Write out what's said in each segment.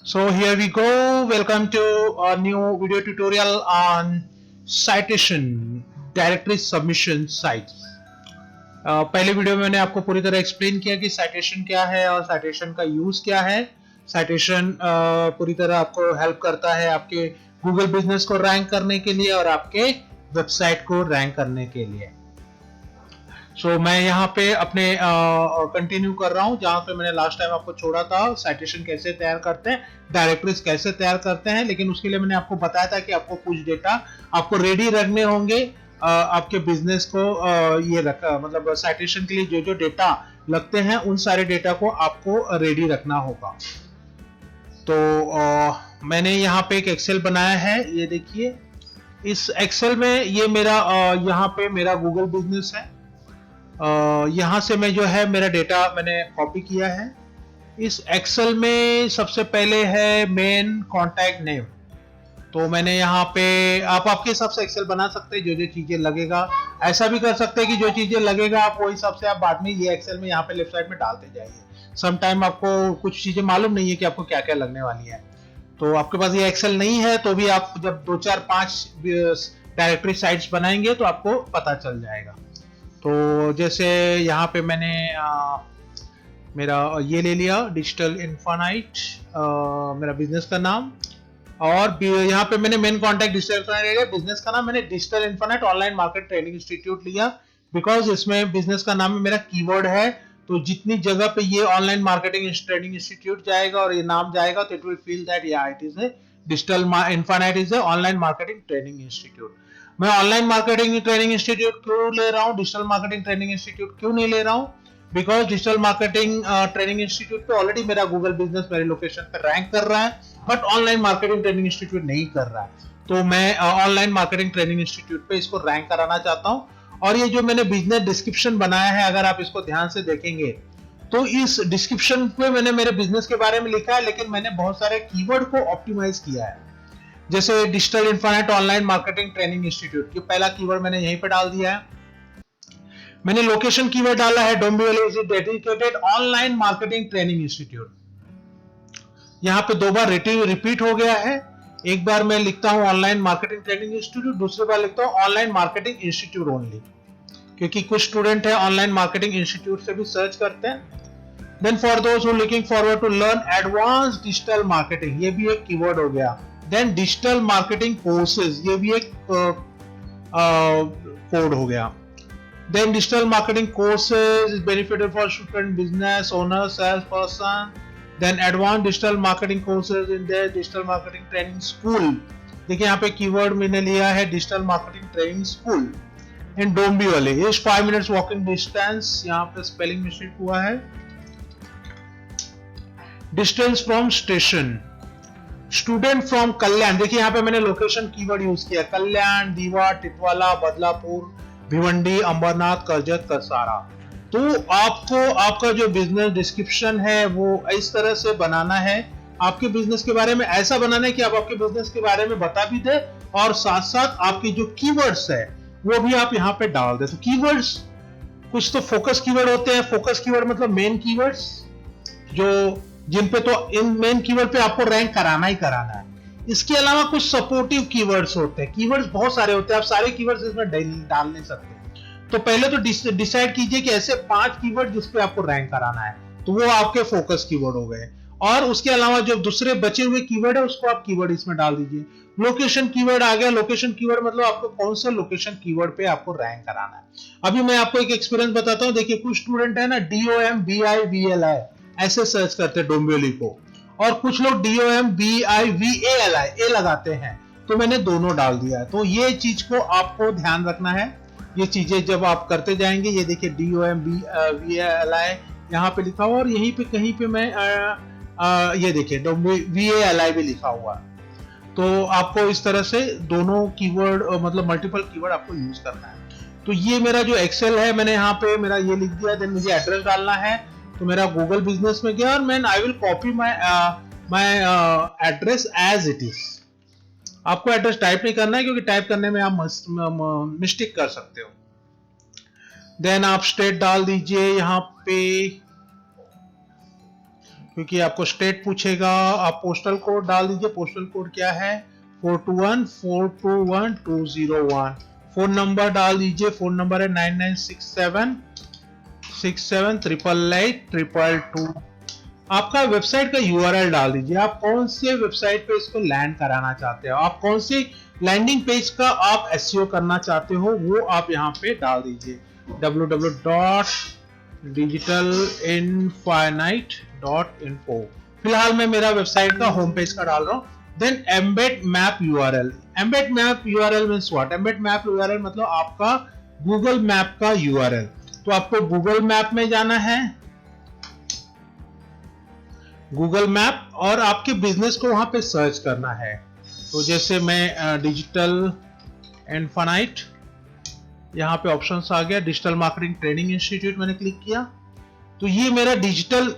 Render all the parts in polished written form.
So here we go. Welcome to a new video tutorial on citation directory submission sites. पहले video में मैंने आपको पूरी तरह एक्सप्लेन किया कि साइटेशन क्या है और साइटेशन का यूज क्या है। साइटेशन पूरी तरह आपको हेल्प करता है आपके गूगल बिजनेस को रैंक करने के लिए और आपके वेबसाइट को रैंक करने के लिए। मैं यहाँ पे अपने कंटिन्यू कर रहा हूँ जहां पे मैंने लास्ट टाइम आपको छोड़ा था। साइटेशन कैसे तैयार करते हैं, डायरेक्टरीज कैसे तैयार करते हैं, लेकिन उसके लिए मैंने आपको बताया था कि आपको कुछ डेटा आपको रेडी रखने होंगे। आपके बिजनेस को ये रखा मतलब साइटेशन के लिए जो जो डेटा लगते हैं उन सारे डेटा को आपको रेडी रखना होगा। तो मैंने यहाँ पे एक एक्सेल बनाया है, ये देखिए। इस एक्सेल में ये मेरा यहाँ पे मेरा गूगल बिजनेस है। यहाँ से मैं जो है मेरा डेटा मैंने कॉपी किया है। इस एक्सेल में सबसे पहले है मेन कॉन्टैक्ट नेम। तो मैंने यहाँ पे आप आपके हिसाब से एक्सेल बना सकते हैं, जो जो चीजें लगेगा। ऐसा भी कर सकते हैं कि जो चीजें लगेगा आप वो हिसाब से आप बाद में ये एक्सेल में यहाँ पे लेफ्ट साइड में डालते जाइए। सम टाइम आपको कुछ चीजें मालूम नहीं है कि आपको क्या क्या लगने वाली है। तो आपके पास ये एक्सेल नहीं है तो भी आप जब 2 4 5 डायरेक्टरी साइट्स बनाएंगे तो आपको पता चल जाएगा। तो जैसे यहाँ पे मैंने मेरा ये ले लिया डिजिटल इन्फानाइट, मेरा बिजनेस का नाम। और यहाँ पे मैंने मेन कॉन्टैक्ट डिजिटल इन्फानाइट ले लिया। बिजनेस का नाम मैंने digital infinite online market training institute लिया, बिकॉज इसमें बिजनेस का नाम में मेरा कीवर्ड है। तो जितनी जगह पे ये ऑनलाइन मार्केटिंग ट्रेनिंग इंस्टीट्यूट जाएगा और ये नाम जाएगा तो इट विल फील दैट या it is a digital infinite is a online marketing training institute. मैं ऑनलाइन मार्केटिंग ट्रेनिंग इंस्टीट्यूट क्यों ले रहा हूँ, डिजिटल मार्केटिंग ट्रेनिंग इंस्टीट्यूट क्यों नहीं ले रहा हूँ? Because digital marketing training institute पे ऑलरेडी मेरा गूगल बिजनेस मेरे लोकेशन पे रैंक कर रहा है, but online marketing training institute नहीं कर रहा है। तो मैं ऑनलाइन मार्केटिंग ट्रेनिंग इंस्टीट्यूट पे इसको रैंक कराना चाहता हूँ। और ये जो मैंने बिजनेस डिस्क्रिप्शन बनाया है, अगर आप इसको ध्यान से देखेंगे तो इस डिस्क्रिप्शन पे मैंने मेरे बिजनेस के बारे में लिखा है, लेकिन मैंने बहुत सारे कीवर्ड को ऑप्टिमाइज किया है। जैसे digital infinite online marketing training institute, पहला कीवर्ड मैंने यहीं पे डाल दिया है। मैंने लोकेशन कीवर्ड डाला है Dombivli is dedicated online marketing training institute. यहाँ पे 2 बार रिपीट हो गया है। एक बार मैं लिखता हूँ ऑनलाइन मार्केटिंग ट्रेनिंग इंस्टीट्यूट, दूसरी बार लिखता हूँ ऑनलाइन मार्केटिंग इंस्टीट्यूट ओनली, क्योंकि कुछ स्टूडेंट है ऑनलाइन मार्केटिंग इंस्टीट्यूट से भी सर्च करते हैं। Then for those who looking forward to learn advance digital marketing, ये भी एक कीवर्ड हो गया। देन डिजिटल मार्केटिंग कोर्सेज, ये भी एक कोड हो गया। Then digital marketing courses is beneficial for student, business owner, salesperson. Then advanced digital marketing courses in their digital marketing training school. देखिए यहाँ पे कीवर्ड मैंने लिया है digital marketing training school in Dombivli, is 5 minutes walking distance. यहाँ पे spelling mistake हुआ है। Distance from station, student from Kalyan, देखिए यहाँ पे मैंने लोकेशन कीवर्ड यूज किया, कल्याण, दीवा, टिटवाला, बदलापुर, भिवंडी, अंबरनाथ, करजत, करसारा। तो आपको आपका जो बिजनेस डिस्क्रिप्शन है वो इस तरह से बनाना है। आपके बिजनेस के बारे में ऐसा बनाना है कि आप आपके बिजनेस के बारे में बता भी दे और साथ साथ आपकी जो कीवर्ड्स है वो भी आप यहाँ पे डाल दे। तो कीवर्ड्स कुछ तो फोकस कीवर्ड होते हैं। फोकस कीवर्ड मतलब मेन कीवर्ड्स जो जिन पे तो इन मेन कीवर्ड पे आपको रैंक कराना ही कराना है। इसके अलावा कुछ सपोर्टिव कीवर्ड्स होते हैं। कीवर्ड्स बहुत सारे होते हैं, आप सारे कीवर्ड्स इसमें डाल नहीं सकते। तो पहले तो डिसाइड कीजिए कि ऐसे 5 कीवर्ड जिस पे आपको रैंक कराना है, तो वो आपके फोकस कीवर्ड हो गए। और उसके अलावा जो दूसरे बचे हुए कीवर्ड है उसको आप कीवर्ड इसमें डाल दीजिए। लोकेशन कीवर्ड आ गया। लोकेशन कीवर्ड मतलब आपको कौन सा लोकेशन कीवर्ड पे आपको रैंक कराना है। अभी मैं आपको एक एक्सपीरियंस बताता हूँ। देखिए कुछ स्टूडेंट है ना DOMBIVLI ऐसे सर्च करते हैं डोंबिवली को, और कुछ लोग DOMBIVALI ए लगाते हैं। तो मैंने दोनों डाल दिया है। तो ये चीज को आपको ध्यान रखना है। ये चीजें जब आप करते जाएंगे, ये देखिए DOMBVALI यहाँ पे लिखा हुआ और यहीं पे कहीं पे मैं ये देखिए VALI भी लिखा हुआ। तो आपको इस तरह से दोनों कीवर्ड मतलब मल्टीपल कीवर्ड आपको यूज करना है। तो ये मेरा जो एक्सेल है मैंने यहाँ पे मेरा ये लिख दिया। देन मुझे एड्रेस डालना है, तो मेरा गूगल बिजनेस में गया और मैं I will copy my address as it is. आपको एड्रेस टाइप नहीं करना है क्योंकि टाइप करने में आप मिस्टेक कर सकते हो। देन आप स्टेट डाल दीजिए यहाँ पे क्योंकि आपको स्टेट पूछेगा। आप पोस्टल कोड डाल दीजिए। पोस्टल कोड क्या है? 4214212001। फोन नंबर डाल दीजिए। फोन नंबर है 996767888822। आपका वेबसाइट का यूआरएल डाल दीजिए। आप कौन से वेबसाइट पे इसको लैंड कराना चाहते हो, आप कौन सी लैंडिंग पेज का आप एसईओ करना चाहते हो, वो आप यहाँ पे डाल दीजिए। www.digitalinfinite.info। फिलहाल मैं मेरा वेबसाइट का होम पेज का डाल रहा हूँ। Then embed map URL. Embed map URL means what? Embed map URL मतलब आपका गूगल मैप का यूआरएल। तो आपको गूगल मैप में जाना है, गूगल मैप, और आपके बिजनेस को वहां पे सर्च करना है। तो जैसे मैं डिजिटल इन्फिनाइट, यहाँ पे ऑप्शंस आ गया, डिजिटल मार्केटिंग ट्रेनिंग इंस्टीट्यूट मैंने क्लिक किया तो ये मेरा डिजिटल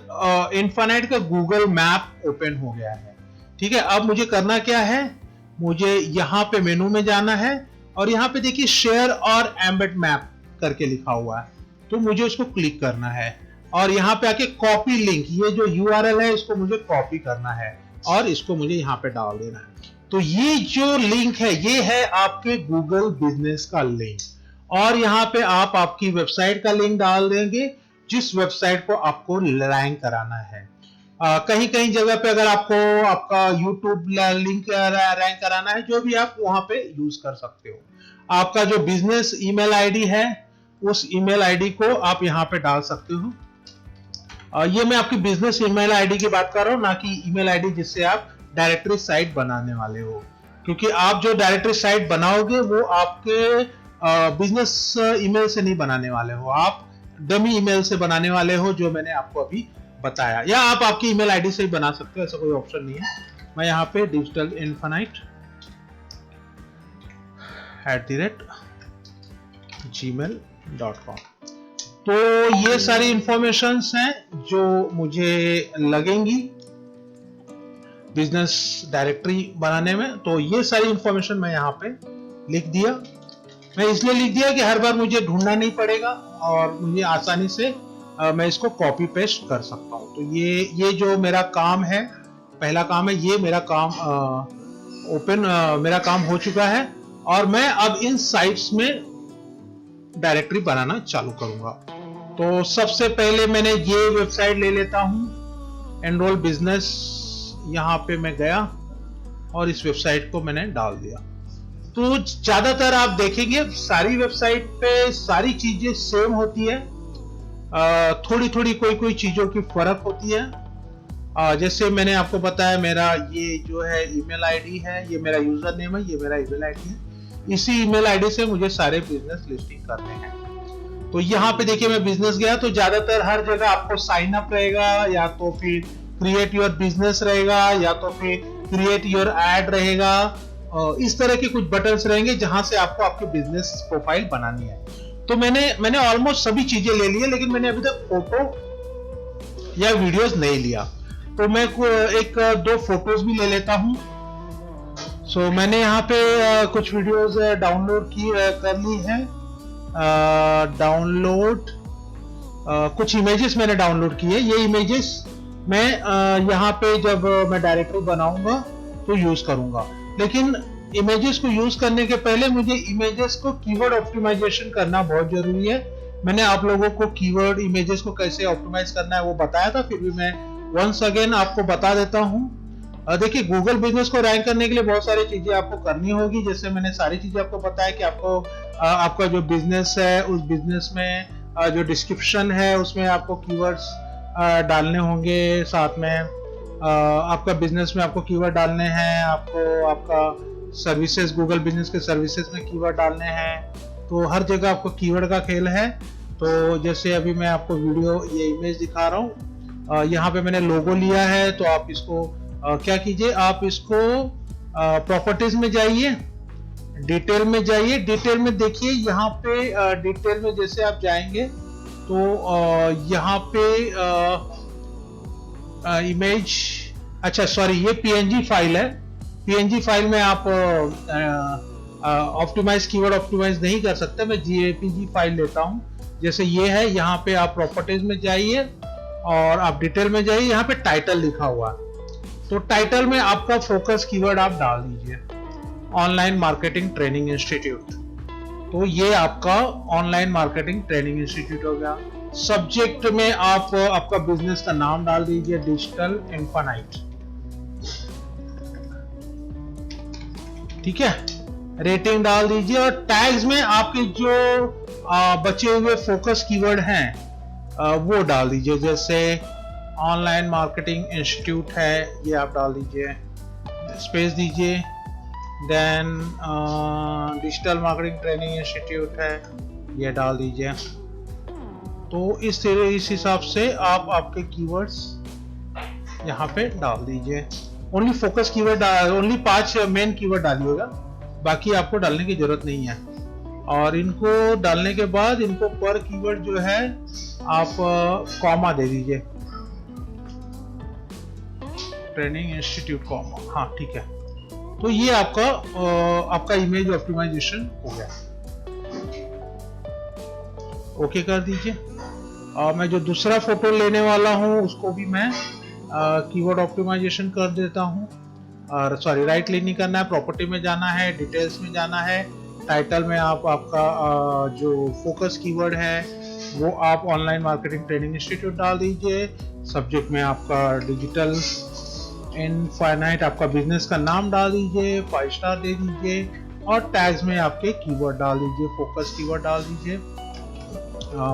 इन्फिनाइट का गूगल मैप ओपन हो गया है। ठीक है, अब मुझे करना क्या है? मुझे यहाँ पे मेनू में जाना है और यहाँ पे देखिए शेयर और एम्बेड मैप करके लिखा हुआ है, तो मुझे उसको क्लिक करना है और यहाँ पे आके कॉपी लिंक, ये जो यूआरएल है इसको मुझे कॉपी करना है और इसको मुझे यहाँ पे डाल देना है। तो ये जो लिंक है ये है आपके गूगल बिजनेस का लिंक, और यहाँ पे आप आपकी वेबसाइट का लिंक डाल देंगे जिस वेबसाइट को आपको रैंक कराना है। कहीं कहीं जगह पे अगर आपको आपका यूट्यूब लिंक रैंक कराना है, जो भी आप वहां पे यूज कर सकते हो। आपका जो बिजनेस ईमेल आईडी है उस ईमेल आईडी को आप यहाँ पे डाल सकते हो। ये मैं आपकी बिजनेस ईमेल आईडी की बात कर रहा हूँ, ना कि ईमेल आईडी जिससे आप डायरेक्टरी साइट बनाने वाले हो, क्योंकि आप जो डायरेक्टरी साइट बनाओगे वो आपके बिजनेस ईमेल से नहीं बनाने वाले हो, आप डमी ईमेल से बनाने वाले हो, जो मैंने आपको अभी बताया। या आप आपकी ईमेल आईडी से ही बना सकते हो, ऐसा कोई ऑप्शन नहीं है। मैं यहाँ पे digitalinfinite@gmail.com, तो ये सारी इंफॉर्मेशंस हैं जो मुझे लगेंगी बिजनेस डायरेक्टरी बनाने में। तो ये सारी इंफॉर्मेशन मैं यहाँ पे लिख दिया। मैं इसलिए लिख दिया कि हर बार मुझे ढूंढना नहीं पड़ेगा और मुझे आसानी से मैं इसको कॉपी पेस्ट कर सकता हूँ। तो ये जो मेरा काम है, पहला काम है, ये मेरा काम मेरा काम हो चुका है और मैं अब इन साइट्स में डायरेक्टरी बनाना चालू करूंगा। तो सबसे पहले मैंने ये वेबसाइट ले लेता हूँ, एनरोल बिजनेस। यहाँ पे मैं गया और इस वेबसाइट को मैंने डाल दिया। तो ज्यादातर आप देखेंगे सारी वेबसाइट पे सारी चीजें सेम होती है, थोड़ी थोड़ी कोई चीजों की फर्क होती है। जैसे मैंने आपको बताया, मेरा ये जो है ईमेल आईडी है, ये मेरा यूजर नेम है, ये मेरा ईमेल आईडी है। इसी ईमेल आईडी से मुझे सारे बिजनेस लिस्टिंग करने हैं। तो यहाँ पे देखिए मैं बिजनेस गया तो ज्यादातर हर जगह आपको साइन अप रहेगा, या तो फिर क्रिएट योर बिजनेस रहेगा, या तो फिर क्रिएट योर एड रहेगा। इस तरह के कुछ बटन्स रहेंगे जहां से आपको आपकी बिजनेस प्रोफाइल बनानी है। तो मैंने ऑलमोस्ट सभी चीजें ले ली है, लेकिन मैंने अभी तक फोटो या वीडियोस नहीं लिया। तो मैं एक दो फोटोज भी ले लेता हूं। सो मैंने यहाँ पे कुछ वीडियोस डाउनलोड कर ली है। कुछ इमेजेस मैंने डाउनलोड किए। ये इमेजेस मैं यहाँ पे जब मैं डायरेक्टरी बनाऊंगा तो यूज करूंगा, लेकिन इमेजेस को यूज करने के पहले मुझे इमेजेस को कीवर्ड ऑप्टिमाइजेशन करना बहुत जरूरी है। मैंने आप लोगों को कीवर्ड इमेजेस को कैसे ऑप्टिमाइज करना है वो बताया था, फिर भी मैं वंस अगेन आपको बता देता हूँ। देखिए, गूगल बिजनेस को रैंक करने के लिए बहुत सारी चीजें आपको करनी होगी। जैसे मैंने सारी चीजें आपको बताया कि आपको आपका जो बिजनेस है उस बिजनेस में जो डिस्क्रिप्शन है उसमें आपको कीवर्ड्स डालने होंगे। साथ में आपका बिजनेस में आपको कीवर्ड डालने हैं, आपको आपका सर्विसेज, गूगल बिजनेस के सर्विसेज में कीवर्ड डालने हैं। तो हर जगह आपको कीवर्ड का खेल है। तो जैसे अभी मैं आपको वीडियो ये इमेज दिखा रहा हूँ, यहाँ पे मैंने लोगो लिया है। तो आप इसको क्या कीजिए, आप इसको प्रॉपर्टीज में जाइए, डिटेल में जाइए। डिटेल में देखिए, यहाँ पे डिटेल में जैसे आप जाएंगे तो यहाँ पे इमेज, अच्छा सॉरी, ये पीएनजी फाइल है। पीएनजी फाइल में आप ऑप्टिमाइज कीवर्ड ऑप्टिमाइज नहीं कर सकते। मैं जेपीजी फाइल लेता हूँ। जैसे ये है, यहाँ पे आप प्रॉपर्टीज में जाइए और आप डिटेल में जाइए, यहाँ पे टाइटल लिखा हुआ है, तो टाइटल में आपका फोकस कीवर्ड आप डाल दीजिए ऑनलाइन मार्केटिंग ट्रेनिंग इंस्टीट्यूट। तो ये आपका ऑनलाइन मार्केटिंग ट्रेनिंग इंस्टीट्यूट हो गया। सब्जेक्ट में आप आपका बिजनेस का नाम डाल दीजिए डिजिटल इन्फानाइट, ठीक है। रेटिंग डाल दीजिए और टैग्स में आपके जो बचे हुए फोकस कीवर्ड हैं वो डाल दीजिए, जैसे ऑनलाइन मार्केटिंग इंस्टीट्यूट है, ये आप डाल दीजिए, स्पेस दीजिए, then digital marketing training institute है, ये डाल दीजिए। तो इस हिसाब से आप आपके कीवर्ड्स यहाँ पे डाल दीजिए। Only focus keyword, only 5 main keyword डालिएगा, बाकी आपको डालने की जरूरत नहीं है। और इनको डालने के बाद इनको पर कीवर्ड जो है आप कॉमा दे दीजिए, ट्रेनिंग इंस्टीट्यूट कॉमा, हाँ ठीक है। तो ये आपका इमेज ऑप्टिमाइजेशन हो गया, ओके कर दीजिए। और मैं जो दूसरा फोटो लेने वाला हूँ उसको भी मैं कीवर्ड ऑप्टिमाइजेशन कर देता हूँ। और सॉरी, राइट क्लिक नहीं करना है, प्रॉपर्टी में जाना है, डिटेल्स में जाना है, टाइटल में आप आपका जो फोकस कीवर्ड है वो आप ऑनलाइन मार्केटिंग ट्रेनिंग इंस्टीट्यूट डाल दीजिए। सब्जेक्ट में आपका डिजिटल इनफाइनाइट, आपका बिजनेस का नाम डाल दीजिए, 5 स्टार दे दीजिए। और टैग्स में आपके कीवर्ड डाल दीजिए, फोकस कीवर्ड डाल दीजिए।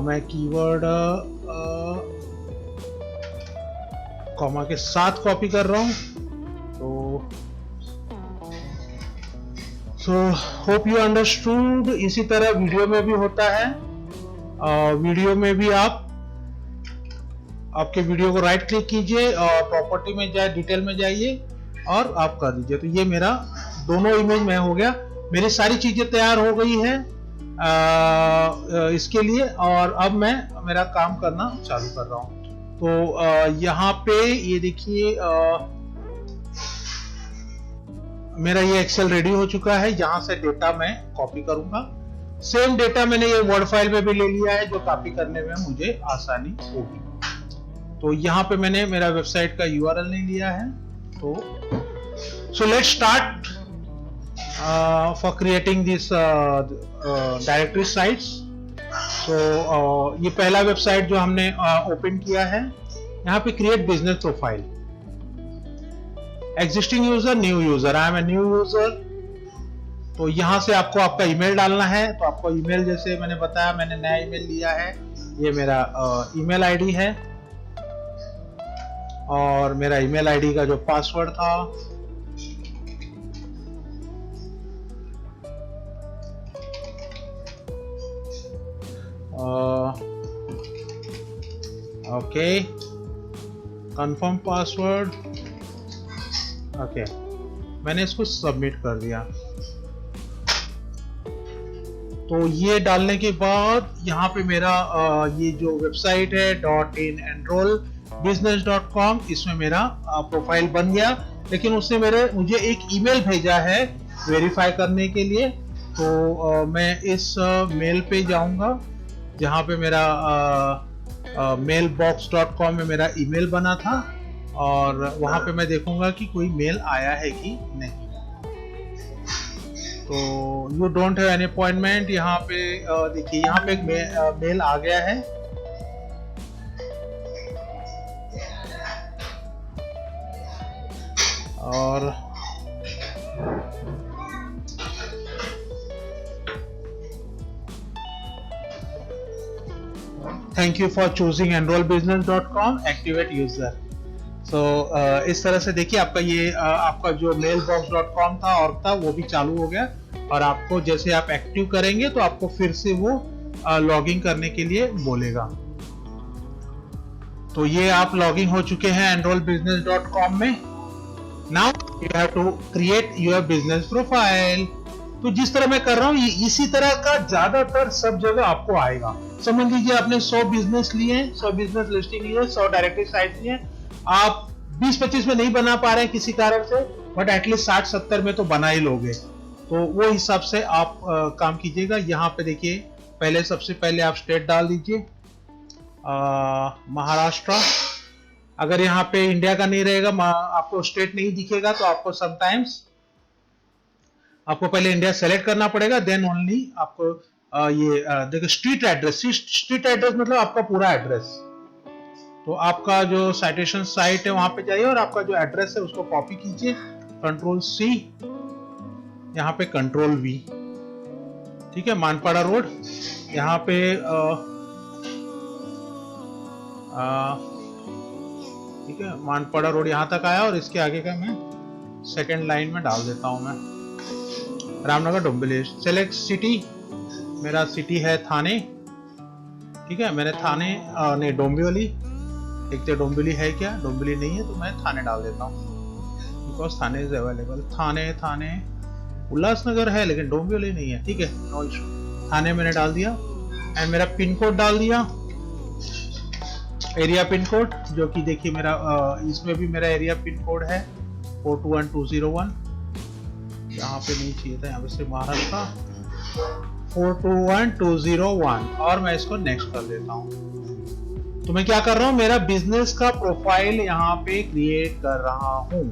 मैं कीवर्ड कॉमा के साथ कॉपी कर रहा हूँ। So hope you understood. इसी तरह वीडियो में भी होता है। वीडियो में भी आप आपके वीडियो को राइट क्लिक कीजिए और प्रॉपर्टी में जाए, डिटेल में जाइए और आप कर दीजिए। तो ये मेरा दोनों इमेज में हो गया, मेरी सारी चीजें तैयार हो गई है इसके लिए। और अब मैं मेरा काम करना चालू कर रहा हूँ। तो यहाँ पे ये देखिए, मेरा ये एक्सेल रेडी हो चुका है। यहाँ से डेटा मैं कॉपी करूंगा। सेम डेटा मैंने ये वर्ड फाइल में भी ले लिया है, जो कॉपी करने में मुझे आसानी होगी। तो यहाँ पे मैंने मेरा वेबसाइट का URL ले लिया है। तो so let's start for creating this directory sites. तो ये पहला वेबसाइट जो हमने ओपन किया है, यहाँ पे create business profile, existing user, new user, I am a new user. तो यहाँ से आपको आपका ईमेल डालना है। तो आपको ईमेल, जैसे मैंने बताया, मैंने नया ईमेल लिया है, ये मेरा ईमेल आईडी है। और मेरा ईमेल आईडी का जो पासवर्ड था ओके, कंफर्म पासवर्ड, ओके, मैंने इसको सबमिट कर दिया। तो ये डालने के बाद यहाँ पे मेरा ये जो वेबसाइट है .in-enrollbusiness.com, इसमें मेरा प्रोफाइल बन गया। लेकिन उसने मुझे एक ईमेल भेजा है वेरीफाई करने के लिए। तो मैं इस मेल पे जाऊंगा जहाँ पे मेरा mailbox.com में मेरा ईमेल बना था, और वहां पे मैं देखूंगा कि कोई मेल आया है कि नहीं। तो you don't have any appointment, यहाँ पे देखिए, यहाँ पे एक मेल आ गया है। और thank you for choosing enrollbusiness.com, activate user. तो इस तरह से देखिए, आपका ये आपका जो mailbox.com था और था, वो भी चालू हो गया। और आपको जैसे आप एक्टिव करेंगे तो आपको फिर से वो लॉगिन करने के लिए बोलेगा। तो ये आप लॉगिन हो चुके हैं enrollbusiness.com में। Now you have to create your business profile. तो जिस तरह मैं कर रहा हूँ, इसी तरह का ज्यादातर सब जगह आपको आएगा। समझ लीजिए, आपने 100 बिजनेस लिए, 100 बिजनेस लिस्टिंग लिए, 100 डायरेक्टरी साइट लिए, आप 20-25 में नहीं बना पा रहे हैं किसी कारण से, बट एटलीस्ट 60-70 में तो बना ही लोगे। तो वो हिसाब से आप काम कीजिएगा। यहाँ पे देखिए, सबसे पहले आप स्टेट डाल दीजिए, महाराष्ट्र। अगर यहाँ पे इंडिया का नहीं रहेगा, आपको स्टेट नहीं दिखेगा, तो आपको समटाइम्स आपको पहले इंडिया सेलेक्ट करना पड़ेगा, देन ओनली आपको ये देखो स्ट्रीट एड्रेस। स्ट्रीट एड्रेस मतलब आपका पूरा एड्रेस। तो आपका जो साइटेशन साइट है वहां पे जाइए और आपका जो एड्रेस है उसको कॉपी कीजिए, कंट्रोल सी, यहाँ पे कंट्रोल वी, ठीक है, मानपाड़ा रोड, यहाँ पे ठीक है, मानपाड़ा रोड यहाँ तक आया और इसके आगे का मैं सेकंड लाइन में डाल देता हूं मैं रामनगर डोंबिवली। सेलेक्ट सिटी, मेरा सिटी है थाने, ठीक है, मैंने थाने नहीं डोंबिवली, देखते डोंबिवली है क्या, डोंबिवली नहीं है तो मैं थाने डाल देता हूँ, बिकॉज थाने इज अवेलेबल। थाने उल्लासनगर है लेकिन डोंबिवली नहीं है, ठीक है, नो इशू। थाने मैंने डाल दिया एंड मेरा पिन कोड डाल दिया, एरिया पिन कोड, जो कि देखिए मेरा इसमें भी मेरा एरिया पिन कोड है 421201, यहाँ पे नहीं चाहिए था, यहाँ पे से महाराष्ट्र 421201, और मैं इसको नेक्स्ट कर देता हूँ। तो मैं क्या कर रहा हूँ, मेरा बिजनेस का प्रोफाइल यहाँ पे क्रिएट कर रहा हूँ,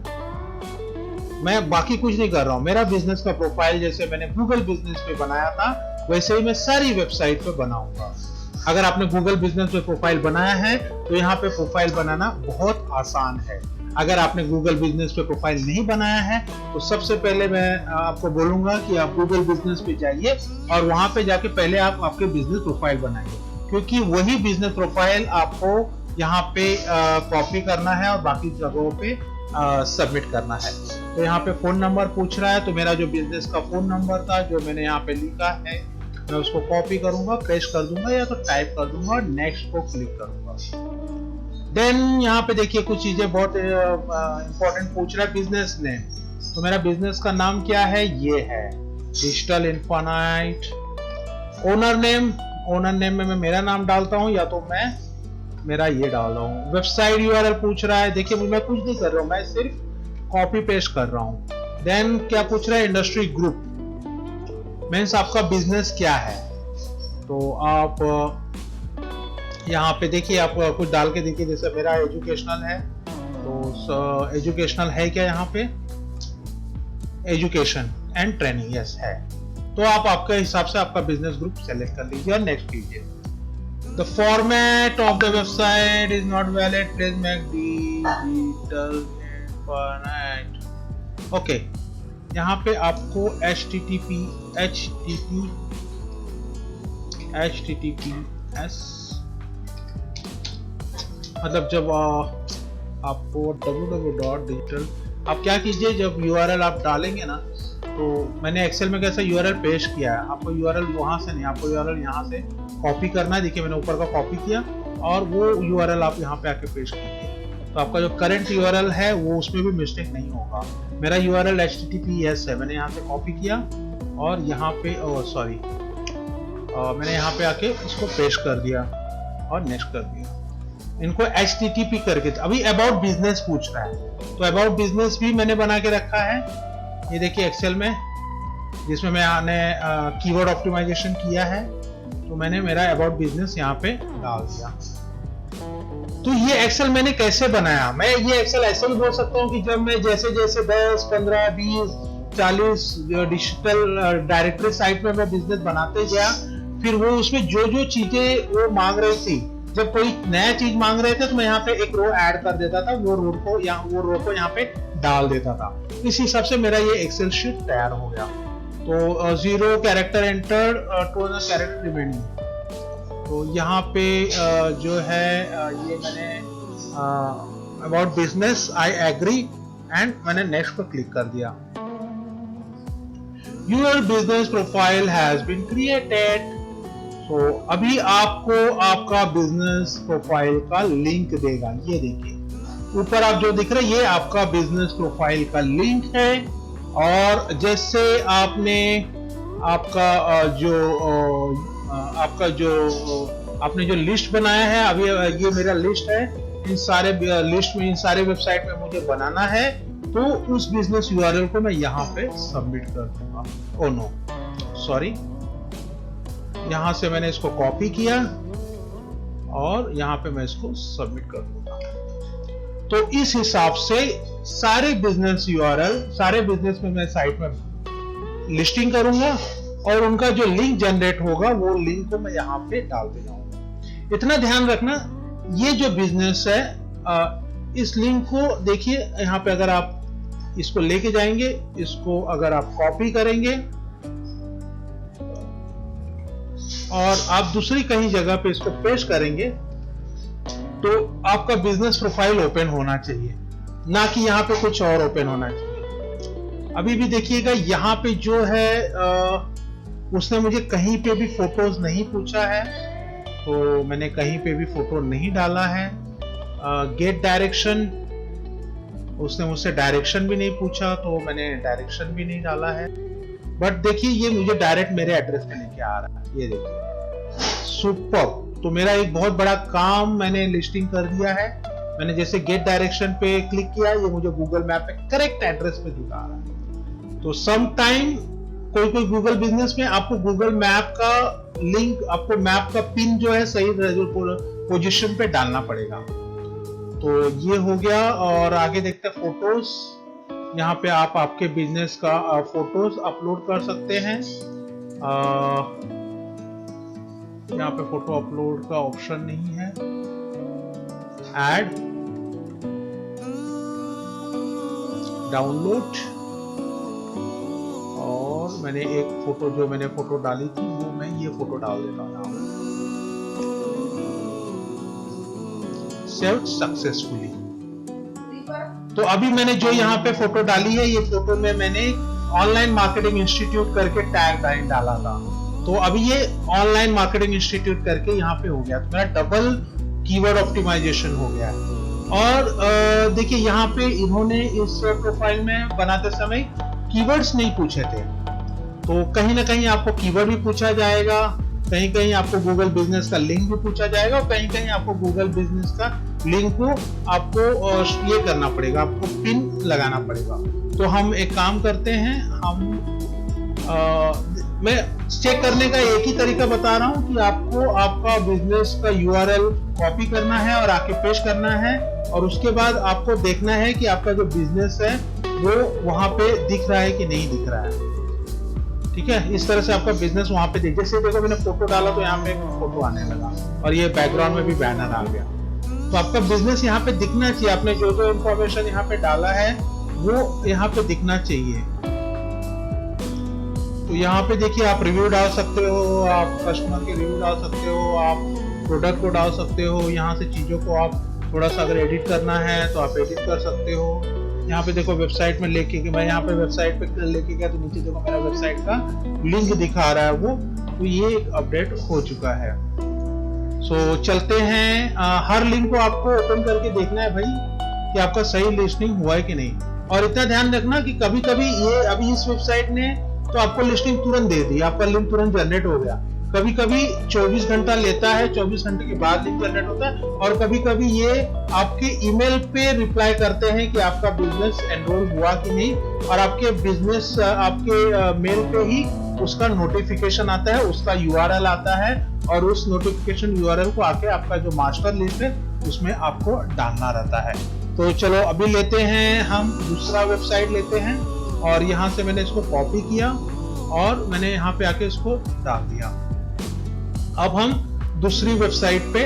मैं बाकी कुछ नहीं कर रहा हूँ। मेरा बिजनेस का प्रोफाइल जैसे मैंने गूगल बिजनेस पे बनाया था वैसे ही मैं सारी वेबसाइट पे बनाऊंगा। अगर आपने गूगल बिजनेस पे प्रोफाइल बनाया है तो यहाँ पे प्रोफाइल बनाना बहुत आसान है। अगर आपने गूगल बिजनेस पे प्रोफाइल नहीं बनाया है तो सबसे पहले मैं आपको बोलूंगा कि आप गूगल बिजनेस पे जाइए और वहां पे जाके पहले आप आपके बिजनेस प्रोफाइल बनाइए, क्योंकि वही बिजनेस प्रोफाइल आपको यहाँ पे कॉपी करना है और बाकी जगहों पे सबमिट करना है। तो यहाँ पे फोन नंबर पूछ रहा है, तो मेरा जो बिजनेस का फोन नंबर था जो मैंने यहाँ पे लिखा है मैं उसको कॉपी करूंगा, पेस्ट कर दूंगा या तो टाइप कर दूंगा और नेक्स्ट को क्लिक करूंगा। देन यहाँ पे देखिए कुछ चीजें बहुत इंपॉर्टेंट पूछ रहा है, बिजनेस नेम। तो मेरा बिजनेस का नाम क्या है, ये है डिजिटल इन्फिनाइट। ओनर नेम में मैं मेरा नाम डालता हूँ या तो मैं मेरा ये डाल रहा हूँ। वेबसाइट यूआरएल पूछ रहा है, देखिए मैं कुछ नहीं कर रहा हूँ, मैं सिर्फ कॉपी पेस्ट कर रहा हूँ। देन क्या पूछ रहा है, इंडस्ट्री ग्रुप, मीन्स आपका बिजनेस क्या है। तो आप यहाँ पे देखिए, आप कुछ डाल के देखिए, जैसे मेरा एजुकेशनल है तो एजुकेशनल है क्या, यहाँ पे एजुकेशन एंड ट्रेनिंग, यस है। तो आप आपके हिसाब से आपका बिजनेस ग्रुप सेलेक्ट कर लीजिए और नेक्स्ट कीजिए। The format of the website is not valid. Please make digital infinite. Okay, यहाँ पे आपको HTTPS मतलब जब आपको www.digital, आप क्या कीजिए, जब URL आप डालेंगे ना, तो मैंने एक्सेल में कैसा URL पेस्ट किया है, आपको URL वहां से नहीं, आपको URL यहाँ से कॉपी करना है। देखिए मैंने ऊपर का कॉपी किया और वो URL आप यहाँ पे आके पेस्ट कीजिए, तो आपका जो करंट URL है वो उसमें भी मिस्टेक नहीं होगा। मेरा URL HTTPS है, मैंने यहाँ से कॉपी किया और यहाँ पे मैंने यहाँ पे आके इसको पेस्ट कर दिया और नेक्स्ट कर दिया। इनको HTTP करके, अभी अबाउट बिजनेस पूछ रहा है, तो अबाउट बिजनेस भी मैंने बना के रखा है, ये देखिए एक्सेल में, जिसमें मैंने कीवर्ड ऑप्टिमाइजेशन किया है। तो मैंने मेरा अबाउट बिजनेस यहाँ पे डाल दिया। तो ये एक्सेल मैंने कैसे बनाया, मैं ये एक्सेल ऐसे भी बोल सकता हूँ कि जब मैं जैसे जैसे 10, 15, 20, 40 डिजिटल डायरेक्टरी साइट में मैं बिजनेस बनाते गया, फिर वो उसमें जो जो चीजें वो मांग रही थी, जब कोई नया चीज मांग रहे थे तो मैं यहाँ पे एक रो ऐड कर देता था, वो रो को यहाँ पे डाल देता था। इस हिसाब से मेरा ये एक्सेल शीट तैयार हो गया। तो 0 कैरेक्टर एंटर, 2 कैरेक्टर रिमेनिंग। तो यहाँ पे जो है ये मैंने about business I agree and मैंने नेक्स्ट पर क्लिक कर दिया। Your business profile has been created. तो अभी आपको आपका बिजनेस प्रोफाइल का लिंक देगा, ये देखिए ऊपर आप जो दिख रहे हैं ये आपका बिजनेस प्रोफाइल का लिंक है। और जैसे आपने आपका जो लिस्ट बनाया है, अभी ये मेरा लिस्ट है, इन सारे वेबसाइट में मुझे बनाना है, तो उस बिजनेस यूआरएल को मैं यहाँ पे सबमिट कर दूंगा। ओ नो सॉरी, यहाँ से मैंने इसको कॉपी किया और यहाँ पे मैं इसको सबमिट कर दूंगा। तो इस हिसाब से सारे बिजनेस यूआरएल, सारे बिजनेस में मैं साइट में लिस्टिंग करूंगा और उनका जो लिंक जनरेट होगा वो लिंक को मैं यहाँ पे डालते जाऊंगा। इतना ध्यान रखना, ये जो बिजनेस है इस लिंक को देखिए, यहाँ पे अगर आप इसको लेके जाएंगे, इसको अगर आप कॉपी करेंगे और आप दूसरी कहीं जगह पे इसको पेस्ट करेंगे तो आपका बिजनेस प्रोफाइल ओपन होना चाहिए, ना कि यहाँ पे कुछ और ओपन होना चाहिए। अभी भी देखिएगा यहाँ पे जो है उसने मुझे कहीं पे भी फोटोज नहीं पूछा है, तो मैंने कहीं पे भी फोटो नहीं डाला है। गेट डायरेक्शन, उसने मुझसे डायरेक्शन भी नहीं पूछा, तो मैंने डायरेक्शन भी नहीं डाला है। बट देखिए ये मुझे डायरेक्ट मेरे एड्रेस पे लेके आ रहा है, ये देखिए सुपर। तो मेरा एक बहुत बड़ा काम मैंने लिस्टिंग कर दिया है। मैंने जैसे गेट डायरेक्शन पे क्लिक किया, ये मुझे गूगल मैप पे करेक्ट एड्रेस पे दिखा रहा है। तो सम टाइम कोई गूगल बिजनेस में आपको गूगल मैप का लिंक, आपको मैप का पिन जो है सही पोजीशन पे डालना पड़ेगा। तो ये हो गया। और आगे देखते हैं फोटोज। यहाँ पे आप आपके बिजनेस का फोटोज अपलोड कर सकते हैं। यहाँ पे फोटो अपलोड का ऑप्शन नहीं है। ऐड, डाउनलोड, और मैंने एक फोटो, जो मैंने फोटो डाली थी वो मैं ये फोटो डाल देता हूँ। Saved successfully. तो अभी मैंने जो यहाँ पे फोटो डाली है, ये फोटो में मैंने ऑनलाइन मार्केटिंग इंस्टीट्यूट करके टैग डाला था। तो अभी ये ऑनलाइन मार्केटिंग इंस्टीट्यूट करके यहाँ पे हो गया, तो मेरा डबल कीवर्ड ऑप्टिमाइजेशन हो गया है। और देखिए यहाँ पे इन्होंने इस प्रोफाइल में बनाते समय कीवर्ड्स नहीं पूछे थे, तो कहीं ना कहीं आपको कीवर्ड भी पूछा जाएगा, कहीं कहीं आपको गूगल बिजनेस का लिंक भी पूछा जाएगा, और कहीं कहीं आपको गूगल बिजनेस का लिंक को आपको ये करना पड़ेगा, आपको पिन लगाना पड़ेगा। तो हम एक काम करते हैं, मैं चेक करने का एक ही तरीका बता रहा हूं कि आपको आपका बिजनेस का यूआरएल कॉपी करना है और आके पेस्ट करना है, और उसके बाद आपको देखना है कि आपका जो बिजनेस है वो वहां पे दिख रहा है कि नहीं दिख रहा है। ठीक है, इस तरह से आपका बिजनेस वहां पे जैसे देखो मैंने फोटो डाला तो यहाँ पे फोटो आने लगा, और ये बैकग्राउंड में भी बैनर आ गया। तो आपका बिजनेस यहाँ पे दिखना चाहिए, आपने जो जो इंफॉर्मेशन यहाँ पे डाला है वो यहाँ पे दिखना चाहिए। तो यहाँ पे देखिए आप रिव्यू डाल सकते हो, आप कस्टमर के रिव्यू डाल सकते हो, आप प्रोडक्ट को डाल सकते हो। यहाँ से चीजों को आप थोड़ा सा अगर एडिट करना है तो आप एडिट कर सकते हो। यहाँ पे देखो वेबसाइट में लेके, मैं यहाँ पे वेबसाइट पे लेके गया तो नीचे देखो मेरा वेबसाइट का लिंक दिखा रहा है वो, तो ये एक अपडेट हो चुका है। सो चलते हैं, हर लिंक को आपको ओपन करके देखना है भाई कि आपका सही लिस्टिंग हुआ है कि नहीं। और इतना ध्यान रखना कि कभी कभी ये अभी इस वेबसाइट ने तो आपको लिस्टिंग तुरंत दे दी, आपका लिंक तुरंत जनरेट हो गया। कभी कभी 24 घंटा लेता है, 24 घंटे के बाद लिंक जनरेट होता है, और कभी कभी ये आपके ईमेल पे रिप्लाई करते हैं कि आपका बिजनेस एनरोल हुआ कि नहीं, और आपके बिजनेस आपके मेल पे ही उसका नोटिफिकेशन आता है, उसका यूआरएल आता है, और उस नोटिफिकेशन यूआरएल को आके आपका जो मास्टर लिस्ट है उसमें आपको डालना रहता है। तो चलो अभी लेते हैं, हम दूसरा वेबसाइट लेते हैं, और यहाँ से मैंने इसको कॉपी किया और मैंने यहाँ पे आके इसको डाल दिया। अब हम दूसरी वेबसाइट पे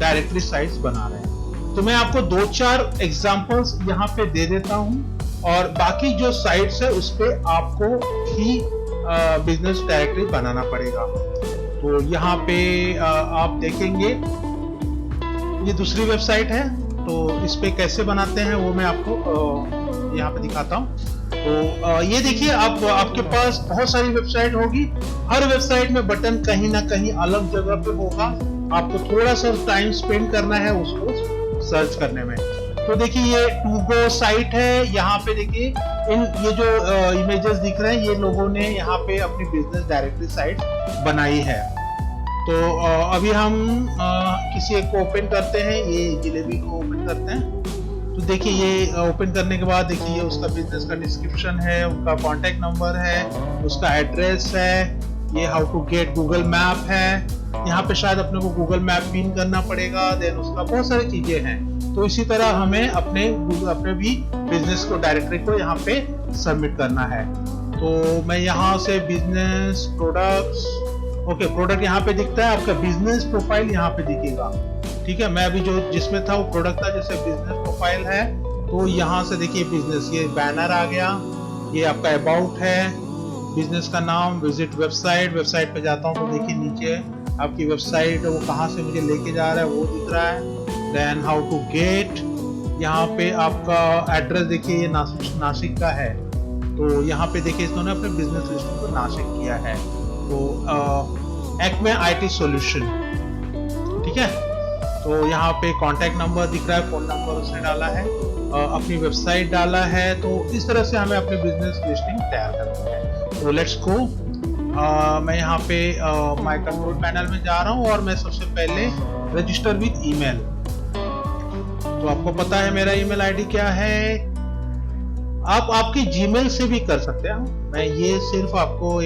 डायरेक्टरी साइट्स बना रहे हैं। तो मैं आपको 2-4 एग्जांपल्स यहाँ पे दे देता हूँ, और बाकी जो साइट्स है उस पे आपको ही बिजनेस डायरेक्टरी बनाना पड़ेगा। तो यहाँ पे आप देखेंगे ये दूसरी वेबसाइट है, तो इस पे कैसे बनाते हैं वो मैं आपको यहाँ पे दिखाता हूँ। तो ये देखिए, आपके पास बहुत सारी वेबसाइट होगी, हर वेबसाइट में बटन कहीं ना कहीं अलग जगह पे होगा, आपको थोड़ा सा टाइम स्पेंड करना है उसको सर्च करने में। तो देखिए ये टूगो साइट है, यहाँ पे देखिए ये जो इमेजेस दिख रहे हैं ये लोगों ने यहाँ पे अपनी बिजनेस डायरेक्टरी साइट बनाई है। तो अभी हम किसी एक को ओपन करते हैं, ये जिलेबी को ओपन करते हैं। तो देखिए ये ओपन करने के बाद देखिए ये उसका बिजनेस का डिस्क्रिप्शन है, उनका कॉन्टेक्ट नंबर है, उसका एड्रेस है, ये how to get Google map है, यहाँ पे शायद अपने को गूगल मैप पिन करना पड़ेगा, देन उसका बहुत सारी चीजें हैं। तो इसी तरह हमें अपने भी बिजनेस को डायरेक्टरी को यहाँ पे सबमिट करना है। तो मैं यहाँ से बिजनेस प्रोडक्ट्स, ओके प्रोडक्ट यहाँ पे दिखता है, आपका बिजनेस प्रोफाइल यहाँ पे दिखेगा। ठीक है, मैं अभी जो जिसमें था वो प्रोडक्ट था, जैसे बिजनेस प्रोफाइल है तो यहाँ से देखिए बिजनेस, ये बैनर आ गया, ये आपका अबाउट है, बिजनेस का नाम, विजिट वेबसाइट, वेबसाइट पे जाता हूँ तो देखिए नीचे आपकी वेबसाइट वो कहाँ से मुझे लेके जा रहा है वो दिख रहा है। देन हाउ टू गेट, यहाँ पे आपका एड्रेस देखिए, ये नासिक का है, तो यहाँ पे देखिए इन्होंने अपने बिजनेस लिस्टिंग को नासिक किया है। तो एक्मे IT सॉल्यूशन, ठीक है। तो यहाँ पे कॉन्टैक्ट नंबर दिख रहा है, फोन नंबर उसने डाला है, अपनी वेबसाइट डाला है। तो इस तरह से हमें अपनी बिजनेस लिस्टिंग तैयार करनी है। तो लेट्स गो, मैं यहाँ पे माय कंट्रोल पैनल में जा रहा हूँ और मैं सबसे पहले रजिस्टर विद ईमेल। तो आपको पता है मेरा ईमेल आईडी क्या है, आप आपकी जीमेल से भी कर सकते हैं। मैं ये सिर्फ आपको